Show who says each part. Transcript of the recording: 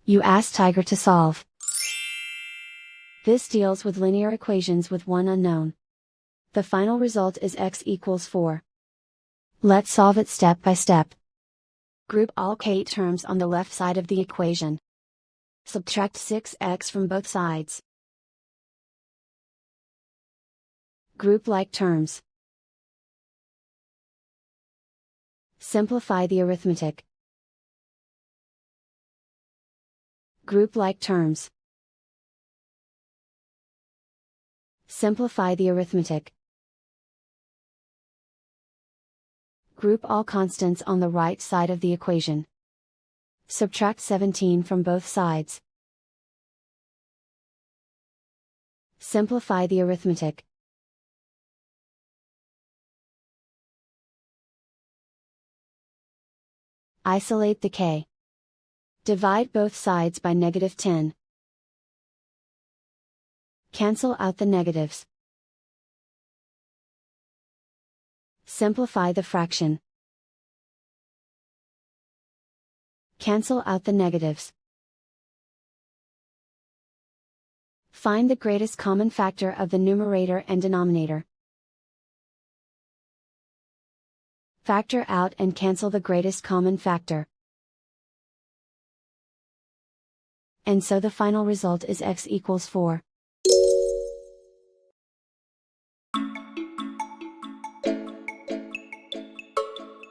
Speaker 1: You ask Tiger to solve. This deals with linear equations with one unknown. The final result is x equals 4. Let's solve it step by step. Group all k terms on the left side of the equation. Subtract 6x from both sides. Group like terms. Simplify the arithmetic. Group like terms. Simplify the arithmetic. Group all constants on the right side of the equation. Subtract 17 from both sides. Simplify the arithmetic. Isolate the k. Divide both sides by -10. Cancel out the negatives. Simplify the fraction. Cancel out the negatives. Find the greatest common factor of the numerator and denominator. Factor out and cancel the greatest common factor. And so the final result is x equals 4.